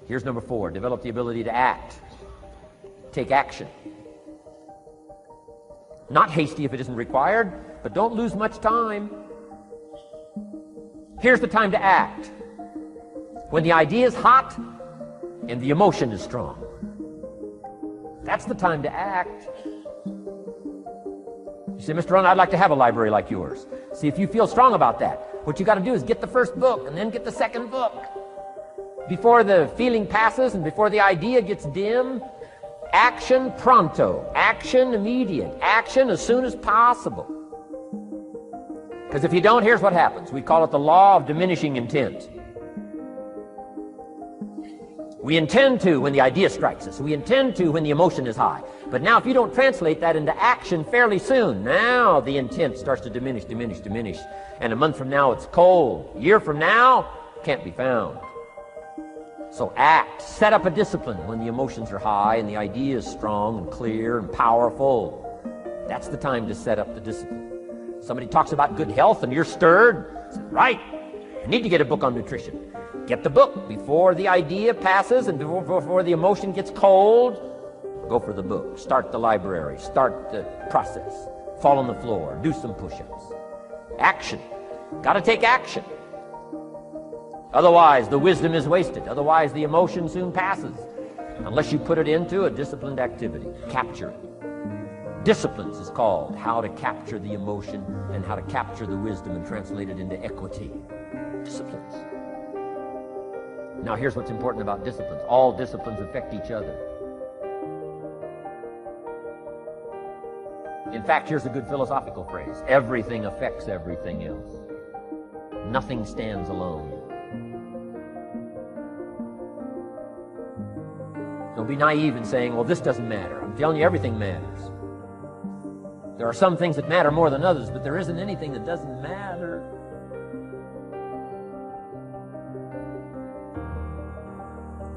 Here's number 4. Develop the ability to act. Take action. Not hasty if it isn't required, but don't lose much time. Here's the time to act. When the idea is hot and the emotion is strong. That's the time to act. You say, Mr. Rohn, I'd like to have a library like yours. See, if you feel strong about that, what you got to do is get the first book and then get the second book. Before the feeling passes and before the idea gets dim, action pronto, action immediate, action as soon as possible. Because if you don't, here's what happens. We call it the law of diminishing intent. We intend to when the idea strikes us. We intend to when the emotion is high. But now if you don't translate that into action fairly soon, now the intent starts to diminish. And a month from now it's cold. A year from now, can't be found. So act. Set up a discipline when the emotions are high and the idea is strong and clear and powerful. That's the time to set up the discipline. Somebody talks about good health and you're stirred. Say, right, I need to get a book on nutrition. Get the book before the idea passes and before the emotion gets cold. Go for the book. Start the library. Start the process. Fall on the floor. Do some push-ups. Action. Got to take action. Otherwise, the wisdom is wasted. Otherwise, the emotion soon passes. Unless you put it into a disciplined activity. Capture it. Disciplines is called how to capture the emotion and how to capture the wisdom and translate it into equity. Disciplines. Now, here's what's important about disciplines. All disciplines affect each other. In fact, here's a good philosophical phrase. Everything affects everything else. Nothing stands alone. Don't be naive in saying, well, this doesn't matter. I'm telling you, everything matters. There are some things that matter more than others, but there isn't anything that doesn't matter.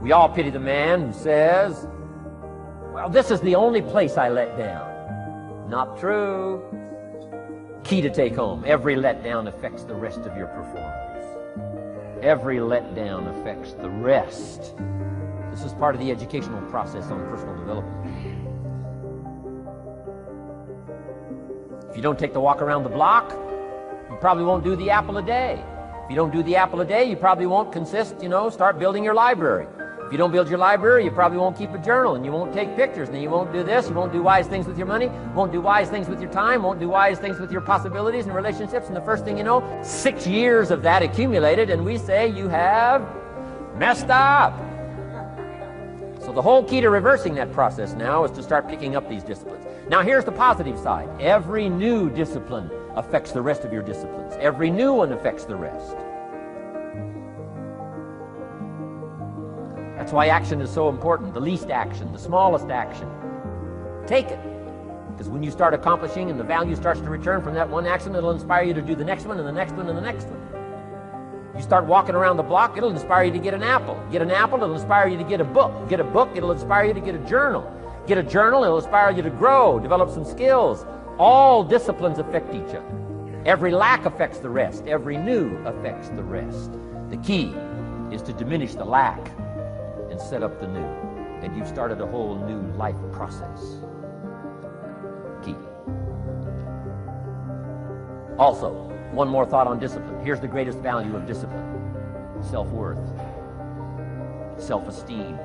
We all pity the man who says, well, this is the only place I let down. Not true. Key to take home. Every letdown affects the rest of your performance. Every letdown affects the rest. This is part of the educational process on personal development. If you don't take the walk around the block, you probably won't do the apple a day. If you don't do the apple a day, you probably won't start building your library. If you don't build your library, you probably won't keep a journal, and you won't take pictures, and then you won't do this, you won't do wise things with your money, won't do wise things with your time, won't do wise things with your possibilities and relationships, and the first thing you know, 6 years of that accumulated, and we say you have messed up. So the whole key to reversing that process now is to start picking up these disciplines. Now here's the positive side. Every new discipline affects the rest of your disciplines. Every new one affects the rest. That's why action is so important. The least action, the smallest action. Take it. Because when you start accomplishing and the value starts to return from that one action, it'll inspire you to do the next one and the next one and the next one. You start walking around the block, it'll inspire you to get an apple. Get an apple, it'll inspire you to get a book. Get a book, it'll inspire you to get a journal. Get a journal, it'll inspire you to grow, develop some skills. All disciplines affect each other. Every lack affects the rest. Every new affects the rest. The key is to diminish the lack and set up the new. And you've started a whole new life process. Key. Also, one more thought on discipline. Here's the greatest value of discipline. Self-worth. Self-esteem.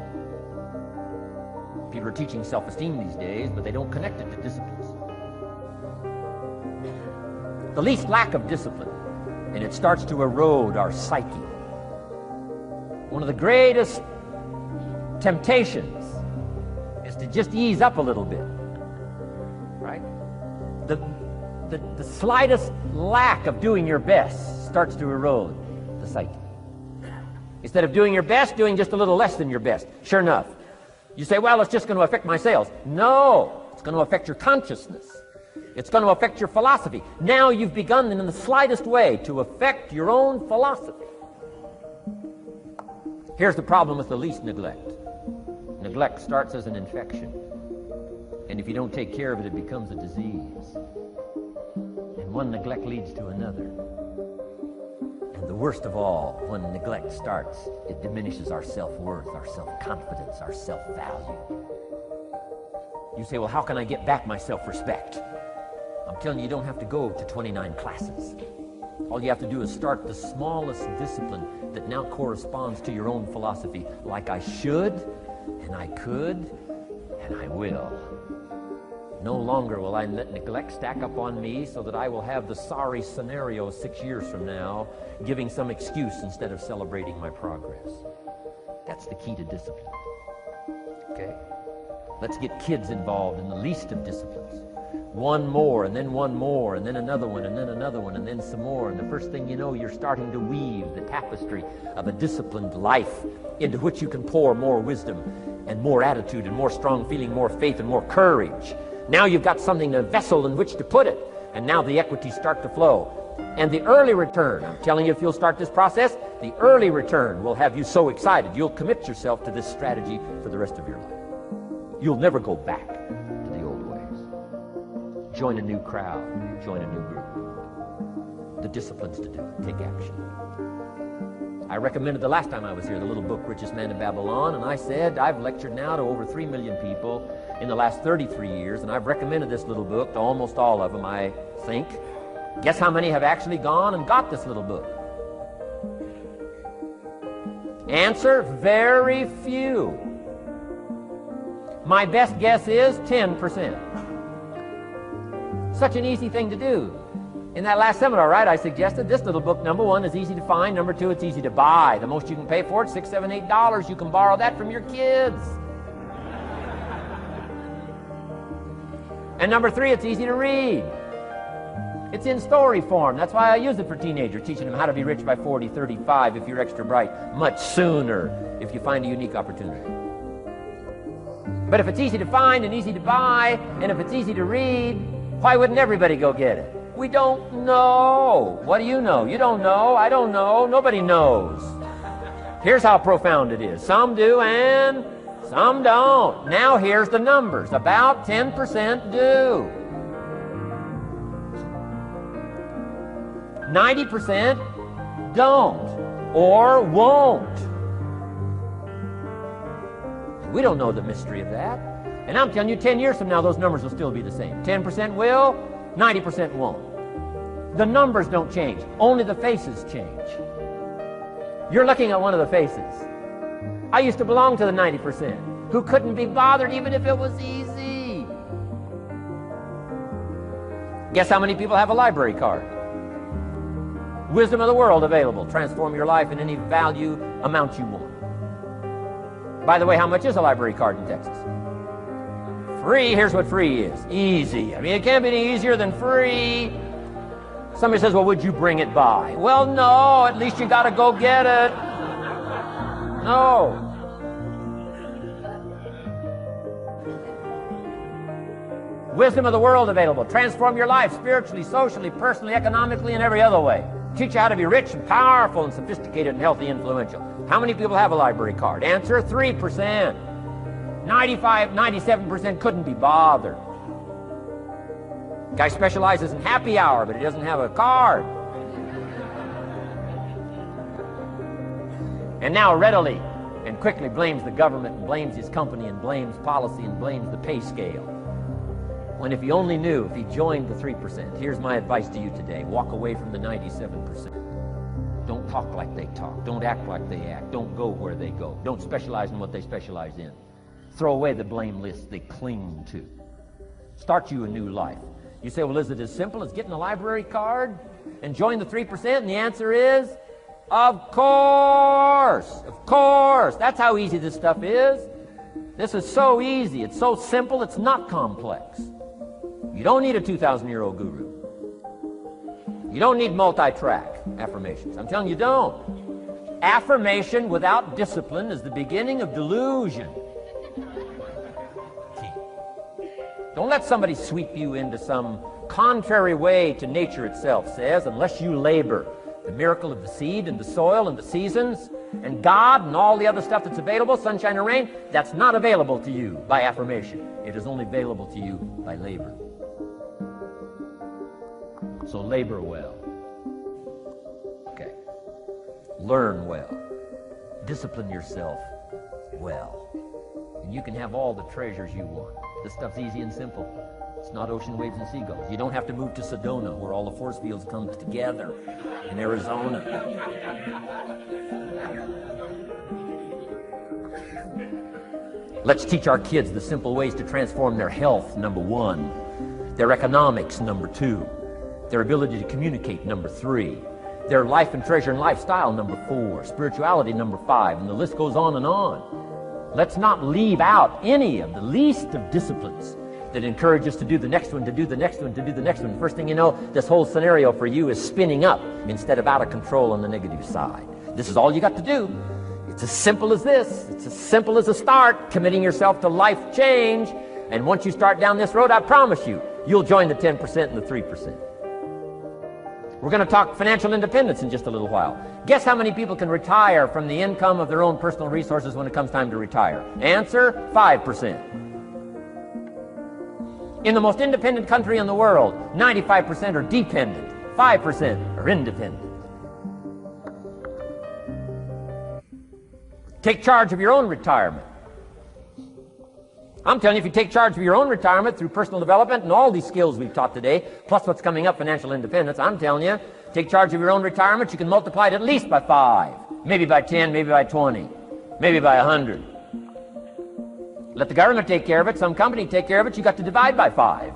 People are teaching self-esteem these days, but they don't connect it to disciplines. The least lack of discipline, and it starts to erode our psyche. One of the greatest temptations is to just ease up a little bit, right? The slightest lack of doing your best starts to erode the psyche. Instead of doing your best, doing just a little less than your best. Sure enough, you say, well, it's just going to affect my sales. No, it's going to affect your consciousness. It's going to affect your philosophy. Now you've begun in the slightest way to affect your own philosophy. Here's the problem with the least neglect. Neglect starts as an infection. And if you don't take care of it, it becomes a disease. And one neglect leads to another. And the worst of all, when neglect starts, it diminishes our self-worth, our self-confidence, our self-value. You say, well, how can I get back my self-respect? I'm telling you, you don't have to go to 29 classes. All you have to do is start the smallest discipline that now corresponds to your own philosophy, like I should, and I could, and I will. No longer will I let neglect stack up on me so that I will have the sorry scenario 6 years from now, giving some excuse instead of celebrating my progress. That's the key to discipline. Okay? Let's get kids involved in the least of disciplines. One more, and then one more, and then another one, and then another one, and then some more. And the first thing you know, you're starting to weave the tapestry of a disciplined life into which you can pour more wisdom and more attitude and more strong feeling, more faith and more courage. Now you've got something, a vessel in which to put it. And now the equities start to flow. And the early return, I'm telling you, if you'll start this process, the early return will have you so excited. You'll commit yourself to this strategy for the rest of your life. You'll never go back to the old ways. Join a new crowd. Join a new group. The disciplines to do it. Take action. I recommended the last time I was here the little book, Richest Man in Babylon, and I said I've lectured now to over 3 million people in the last 33 years, and I've recommended this little book to almost all of them, I think. Guess how many have actually gone and got this little book? Answer, very few. My best guess is 10%. Such an easy thing to do. In that last seminar, right, I suggested this little book, number one, is easy to find. Number two, it's easy to buy. The most you can pay for it, $6, $7, $8. You can borrow that from your kids. And number three, it's easy to read. It's in story form. That's why I use it for teenagers, teaching them how to be rich by 40, 35, if you're extra bright, much sooner, if you find a unique opportunity. But if it's easy to find and easy to buy, and if it's easy to read, why wouldn't everybody go get it? We don't know. What do you know? You don't know. I don't know. Nobody knows. Here's how profound it is. Some do and some don't. Now here's the numbers. About 10% do. 90% don't or won't. We don't know the mystery of that. And I'm telling you, 10 years from now, those numbers will still be the same. 10% will, 90% won't. The numbers don't change. Only the faces change. You're looking at one of the faces. I used to belong to the 90% who couldn't be bothered even if it was easy. Guess how many people have a library card? Wisdom of the world available. Transform your life in any value amount you want. By the way, how much is a library card in Texas? Free. Here's what free is. Easy. I mean, it can't be any easier than free. Somebody says, well, would you bring it by? Well, no. At least you got to go get it. No. Wisdom of the world available. Transform your life spiritually, socially, personally, economically, and every other way. Teach you how to be rich and powerful and sophisticated and healthy and influential. How many people have a library card? Answer, 3%. 95, 97% couldn't be bothered. Guy specializes in happy hour, but he doesn't have a card. And now readily and quickly blames the government and blames his company and blames policy and blames the pay scale. When if he only knew, if he joined the 3%, here's my advice to you today. Walk away from the 97%. Don't talk like they talk. Don't act like they act. Don't go where they go. Don't specialize in what they specialize in. Throw away the blame list they cling to. Start you a new life. You say, well, is it as simple as getting a library card and join the 3%? And the answer is, of course. Of course. That's how easy this stuff is. This is so easy. It's so simple. It's not complex. You don't need a 2,000-year-old guru. You don't need multi-track affirmations. I'm telling you, don't. Affirmation without discipline is the beginning of delusion. Don't let somebody sweep you into some contrary way to nature itself says, unless you labor. The miracle of the seed and the soil and the seasons and God and all the other stuff that's available, sunshine and rain, that's not available to you by affirmation. It is only available to you by labor. So labor well. Okay. learn well, discipline yourself well, and you can have all the treasures you want. This stuff's easy and simple. It's not ocean waves and seagulls. You don't have to move to Sedona, where all the force fields come together in Arizona. Let's teach our kids the simple ways to transform their health, number 1. Their economics, number 2. Their ability to communicate, number 3. Their life and treasure and lifestyle, number 4. Spirituality, number 5. And the list goes on and on. Let's not leave out any of the least of disciplines that encourage us to do the next one, to do the next one, to do the next one. First thing you know, this whole scenario for you is spinning up instead of out of control on the negative side. This is all you got to do. It's as simple as this. It's as simple as a start, committing yourself to life change. And once you start down this road, I promise you, you'll join the 10% and the 3%. We're going to talk financial independence in just a little while. Guess how many people can retire from the income of their own personal resources when it comes time to retire? Answer, 5%. In the most independent country in the world, 95% are dependent, 5% are independent. Take charge of your own retirement. I'm telling you, if you take charge of your own retirement through personal development and all these skills we've taught today, plus what's coming up, financial independence, I'm telling you, take charge of your own retirement, you can multiply it at least by 5, maybe by 10, maybe by 20, maybe by 100. Let the government take care of it, some company take care of it, you got to divide by 5.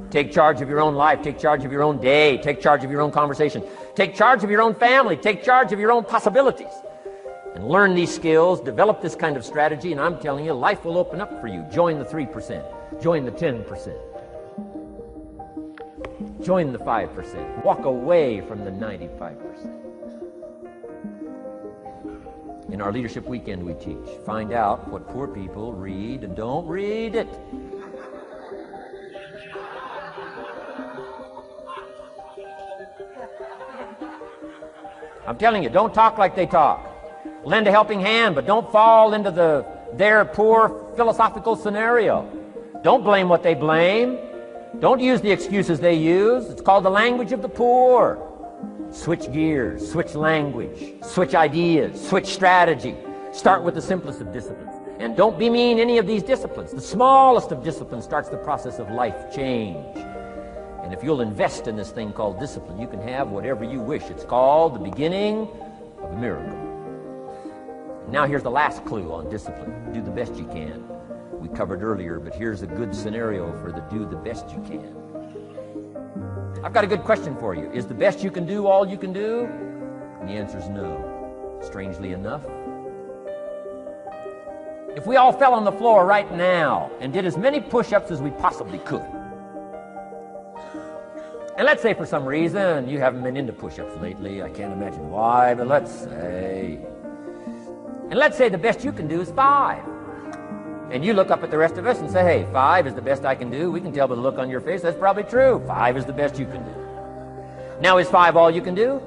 Take charge of your own life, take charge of your own day, take charge of your own conversation, take charge of your own family, take charge of your own possibilities. And learn these skills, develop this kind of strategy, and I'm telling you, life will open up for you. Join the 3%, join the 10%, join the 5%, walk away from the 95%. In our Leadership Weekend we teach, find out what poor people read and don't read it. I'm telling you, don't talk like they talk. Lend a helping hand, but don't fall into their poor philosophical scenario. Don't blame what they blame. Don't use the excuses they use. It's called the language of the poor. Switch gears, switch language, switch ideas, switch strategy. Start with the simplest of disciplines. And don't be mean any of these disciplines. The smallest of disciplines starts the process of life change. And if you'll invest in this thing called discipline, you can have whatever you wish. It's called the beginning of a miracle. Now here's the last clue on discipline. Do the best you can. We covered earlier, but here's a good scenario for the do the best you can. I've got a good question for you. Is the best you can do all you can do? And the answer is no. Strangely enough. If we all fell on the floor right now and did as many push-ups as we possibly could, and let's say for some reason you haven't been into push-ups lately, I can't imagine why, but let's say the best you can do is 5. And you look up at the rest of us and say, hey, 5 is the best I can do. We can tell by the look on your face that's probably true. 5 is the best you can do. Now, is 5 all you can do?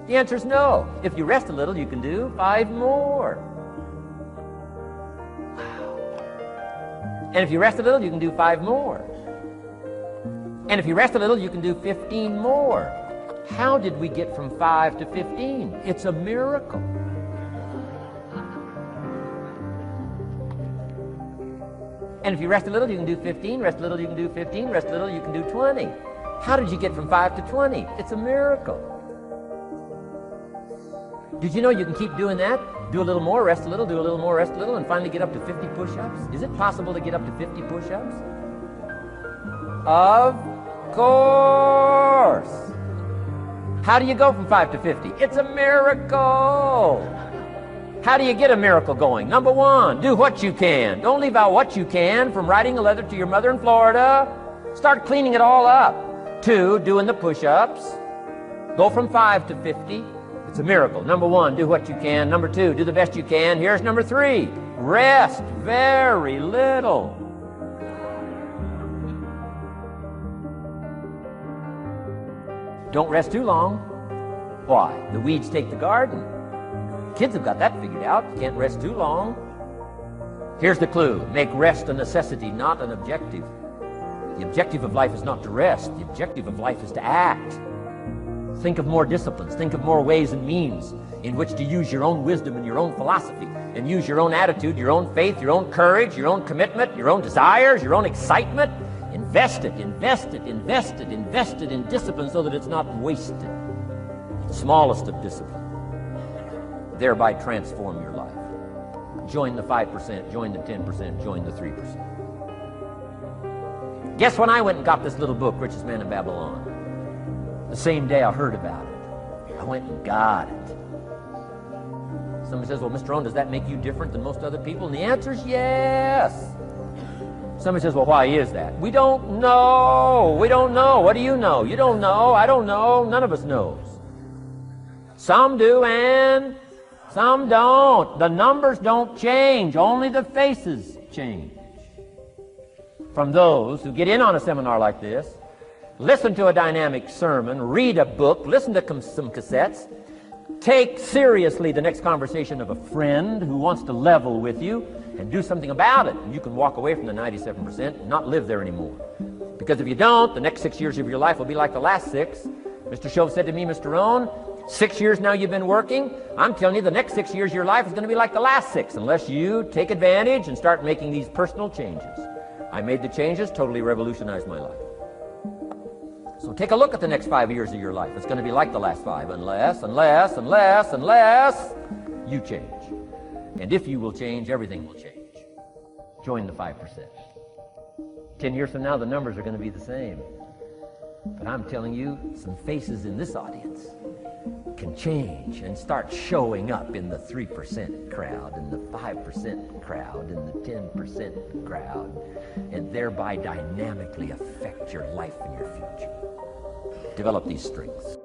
The answer is no. If you rest a little, you can do 5 more. Wow. And if you rest a little, you can do 5 more. And if you rest a little, you can do 15 more. How did we get from 5 to 15? It's a miracle. And if you rest a little, you can do 15, rest a little, you can do 15, rest a little, you can do 20. How did you get from 5 to 20? It's a miracle. Did you know you can keep doing that? Do a little more, rest a little, do a little more, rest a little, and finally get up to 50 push-ups? Is it possible to get up to 50 push-ups? Of course. How do you go from 5 to 50? It's a miracle. How do you get a miracle going? Number 1, do what you can. Don't leave out what you can, from writing a letter to your mother in Florida. Start cleaning it all up. 2, doing the push-ups. Go from 5 to 50. It's a miracle. Number 1, do what you can. Number 2, do the best you can. Here's number 3, rest very little. Don't rest too long. Why? The weeds take the garden. Kids have got that figured out. You can't rest too long. Here's the clue. Make rest a necessity, not an objective. The objective of life is not to rest. The objective of life is to act. Think of more disciplines. Think of more ways and means in which to use your own wisdom and your own philosophy, and use your own attitude, your own faith, your own courage, your own commitment, your own desires, your own excitement. Invest it in discipline so that it's not wasted. The smallest of discipline. Thereby transform your life. Join the 5%, join the 10%, join the 3%. Guess when I went and got this little book, Richest Man in Babylon? The same day I heard about it. I went and got it. Somebody says, well, Mr. Rohn, does that make you different than most other people? And the answer is yes. Somebody says, well, why is that? We don't know. We don't know. What do you know? You don't know. I don't know. None of us knows. Some do and some don't. The numbers don't change. Only the faces change. From those who get in on a seminar like this, listen to a dynamic sermon, read a book, listen to some cassettes, take seriously the next conversation of a friend who wants to level with you, and do something about it. And you can walk away from the 97% and not live there anymore. Because if you don't, the next 6 years of your life will be like the last 6. Mr. Shove said to me, Mr. Rohn, 6 years now you've been working. I'm telling you, the next 6 years of your life is going to be like the last 6, unless you take advantage and start making these personal changes. I made the changes, totally revolutionized my life. So take a look at the next 5 years of your life. It's going to be like the last 5, unless you change. And if you will change, everything will change. Join the 5%. 10 years from now, the numbers are going to be the same. But I'm telling you, some faces in this audience can change and start showing up in the 3% crowd, in the 5% crowd, in the 10% crowd, and thereby dynamically affect your life and your future. Develop these strengths.